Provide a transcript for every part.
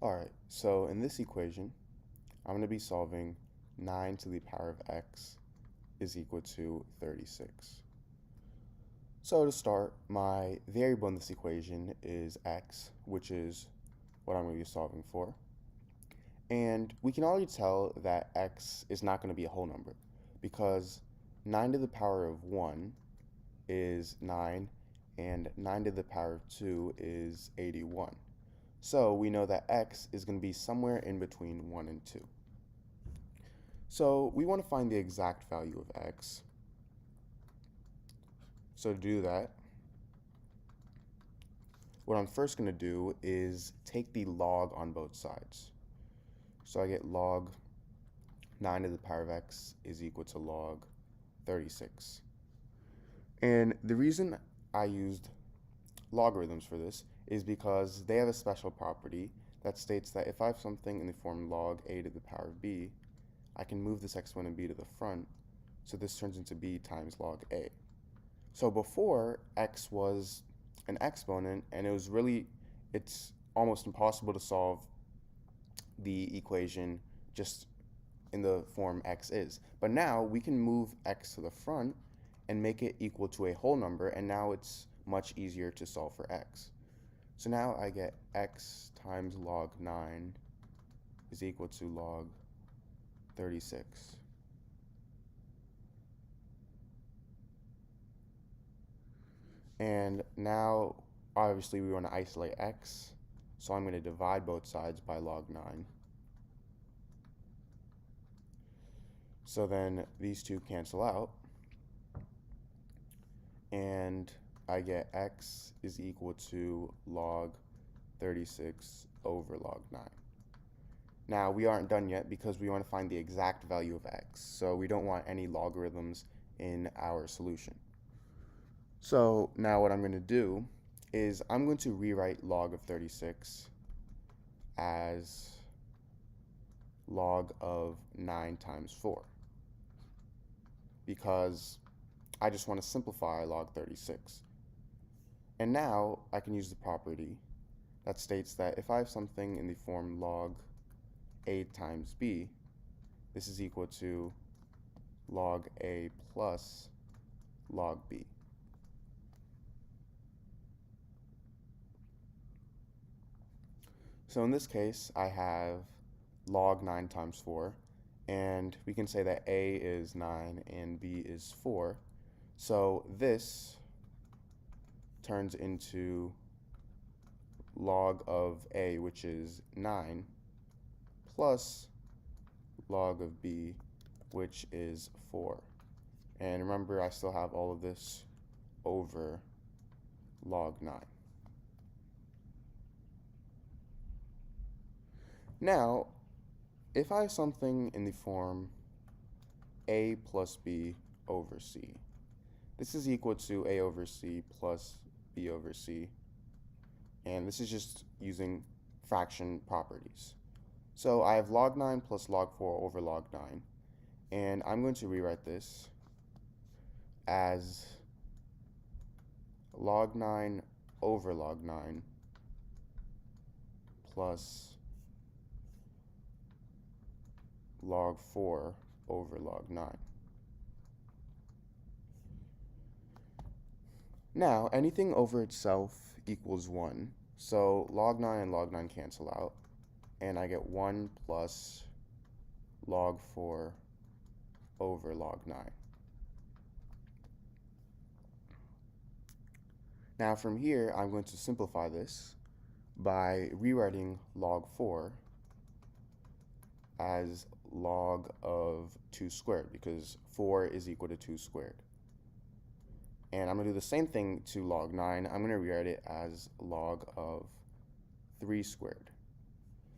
Alright, so in this equation, I'm going to be solving 9 to the power of x is equal to 36. So to start, my variable in this equation is x, which is what I'm going to be solving for. And we can already tell that x is not going to be a whole number because 9 to the power of 1 is 9 and 9 to the power of 2 is 81. So we know that x is going to be somewhere in between 1 and 2. So we want to find the exact value of x. So to do that, what I'm first going to do is take the log on both sides. So I get log 9 to the power of x is equal to log 36. And the reason I used logarithms for this is because they have a special property that states that if I have something in the form log a to the power of b, I can move this exponent b to the front, so this turns into b times log a. So before, x was an exponent, and it's almost impossible to solve the equation just in the form x is. But now we can move x to the front and make it equal to a whole number, and now it's much easier to solve for x. So now I get x times log 9 is equal to log 36. And now, obviously, we want to isolate x, so I'm going to divide both sides by log 9. So then these two cancel out, and I get x is equal to log 36 over log 9. Now, we aren't done yet because we want to find the exact value of x, so we don't want any logarithms in our solution. So now what I'm going to do is I'm going to rewrite log of 36 as log of 9 times 4 because I just want to simplify log 36. And now I can use the property that states that if I have something in the form log a times b, this is equal to log a plus log b. So in this case, I have log 9 times 4, and we can say that a is 9 and b is 4. So this turns into log of a, which is 9, plus log of b, which is 4. And remember, I still have all of this over log 9. Now, if I have something in the form a plus b over c, this is equal to a over c plus b over c, and this is just using fraction properties. So I have log 9 plus log 4 over log 9, and I'm going to rewrite this as log 9 over log 9 plus log 4 over log 9. Now, anything over itself equals 1, so log 9 and log 9 cancel out, and I get 1 plus log 4 over log 9. Now from here, I'm going to simplify this by rewriting log 4 as log of 2 squared, because 4 is equal to 2 squared. And I'm going to do the same thing to log 9. I'm going to rewrite it as log of 3 squared.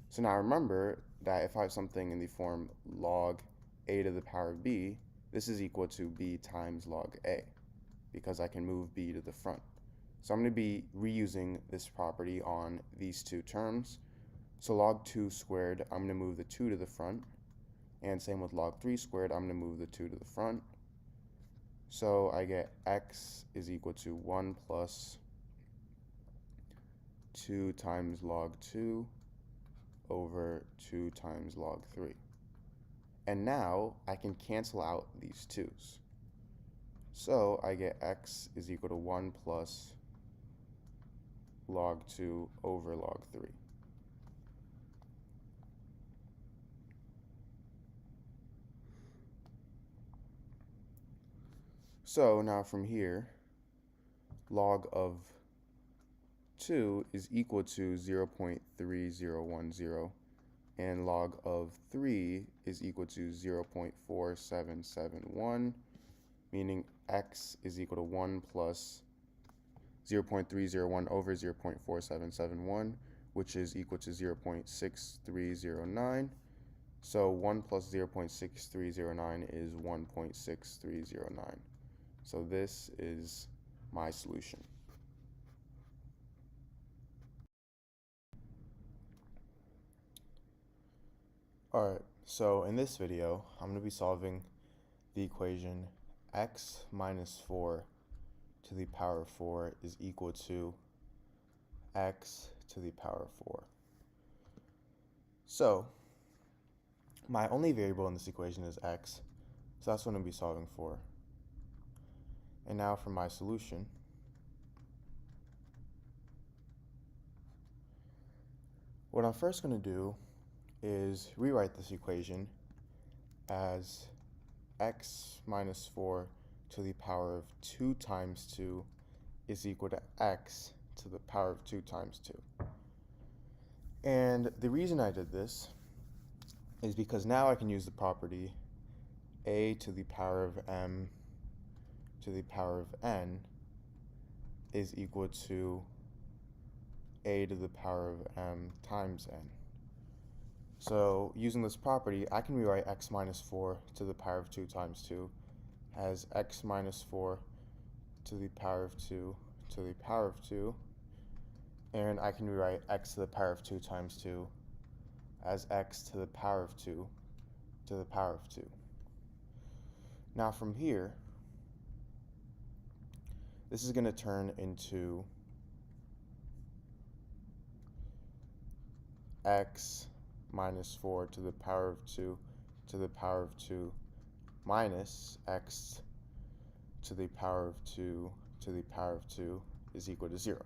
So now remember that if I have something in the form log a to the power of b, this is equal to b times log a, because I can move b to the front. So I'm going to be reusing this property on these two terms. So log 2 squared, I'm going to move the 2 to the front. And same with log 3 squared, I'm going to move the 2 to the front. So I get x is equal to 1 plus 2 times log 2 over 2 times log 3. And now I can cancel out these 2's. So I get x is equal to 1 plus log 2 over log 3. So now from here, log of 2 is equal to 0.3010, and log of 3 is equal to 0.4771, meaning x is equal to 1 plus 0.301 over 0.4771, which is equal to 0.6309. So 1 plus 0.6309 is 1.6309. So this is my solution. Alright, so in this video, I'm going to be solving the equation x minus 4 to the power of 4 is equal to x to the power of 4. So, my only variable in this equation is x, so that's what I'm going to be solving for. And now for my solution, what I'm first going to do is rewrite this equation as x minus 4 to the power of 2 times 2 is equal to x to the power of 2 times 2. And the reason I did this is because now I can use the property a to the power of m to the power of n is equal to a to the power of m times n. So using this property, I can rewrite x minus 4 to the power of 2 times 2 as x minus 4 to the power of 2 to the power of 2, and I can rewrite x to the power of 2 times 2 as x to the power of 2 to the power of 2. Now from here, this is going to turn into x minus 4 to the power of 2 to the power of 2 minus x to the power of 2 to the power of 2 is equal to 0,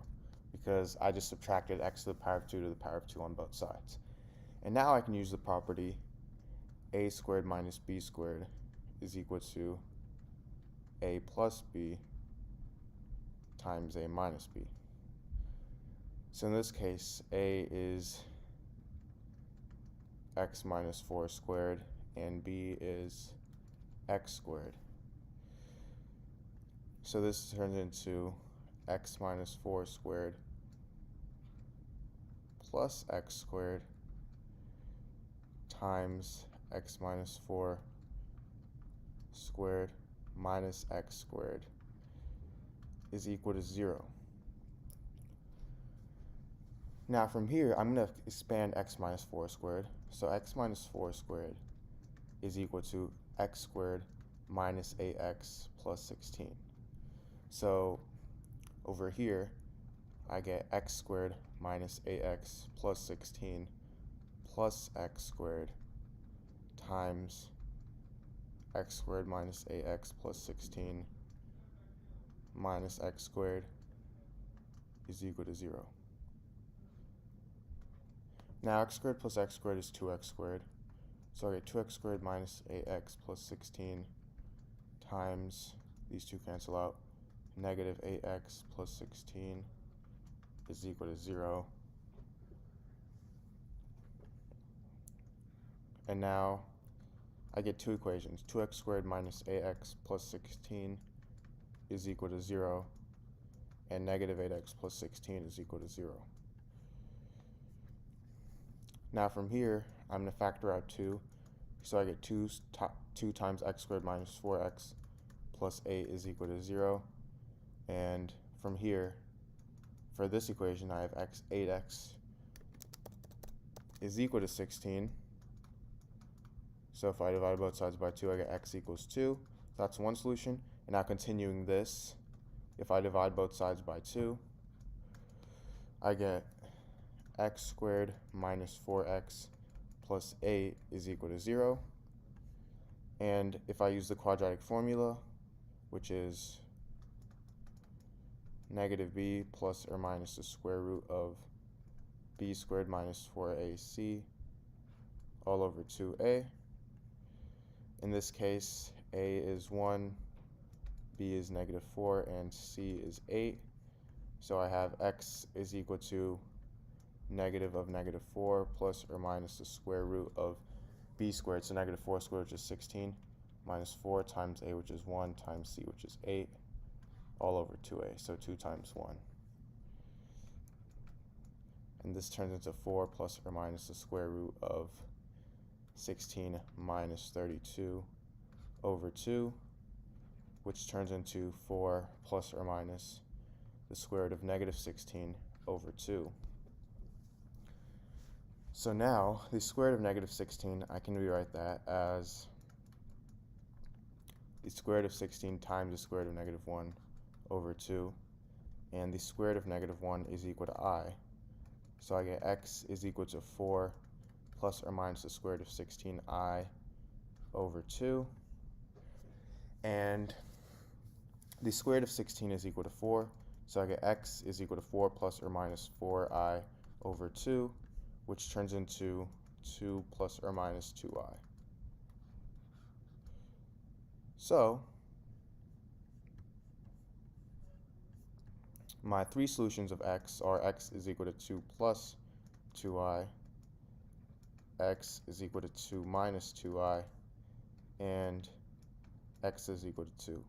because I just subtracted x to the power of 2 to the power of 2 on both sides. And now I can use the property a squared minus b squared is equal to a plus b times a minus b. So in this case, a is x minus 4 squared and b is x squared. So this turns into x minus 4 squared plus x squared times x minus 4 squared minus x squared is equal to 0. Now from here, I'm going to expand x minus 4 squared. So x minus 4 squared is equal to x squared minus 8x plus 16. So over here, I get x squared minus 8x plus 16 plus x squared times x squared minus 8x plus 16 minus x squared is equal to 0. Now x squared plus x squared is 2x squared. So I get 2x squared minus 8x plus 16 times, these two cancel out, negative 8x plus 16 is equal to 0. And now I get two equations. 2x squared minus 8x plus 16 is equal to 0, and negative 8x plus 16 is equal to 0. Now from here, I'm going to factor out 2, so I get 2 times x squared minus 4x plus 8 is equal to 0. And from here, for this equation, I have 8x is equal to 16. So if I divide both sides by 2, I get x equals 2. That's one solution. And now continuing this, if I divide both sides by 2, I get x squared minus 4x plus 8 is equal to 0. And if I use the quadratic formula, which is negative b plus or minus the square root of b squared minus 4ac all over 2a. In this case, a is 1, b is negative 4, and c is 8. So I have x is equal to negative of negative 4 plus or minus the square root of b squared, so negative 4 squared, which is 16, minus 4 times a, which is 1, times c, which is 8, all over 2a, so 2 times 1. And this turns into 4 plus or minus the square root of 16 minus 32 over 2, which turns into 4 plus or minus the square root of negative 16 over 2. So now, the square root of negative 16, I can rewrite that as the square root of 16 times the square root of negative 1 over 2, and the square root of negative 1 is equal to I. So I get x is equal to 4 plus or minus the square root of 16i over 2, and the square root of 16 is equal to 4, so I get x is equal to 4 plus or minus 4i over 2, which turns into 2 plus or minus 2i. So my three solutions of x are x is equal to 2 plus 2i, x is equal to 2 minus 2i, and x is equal to 2.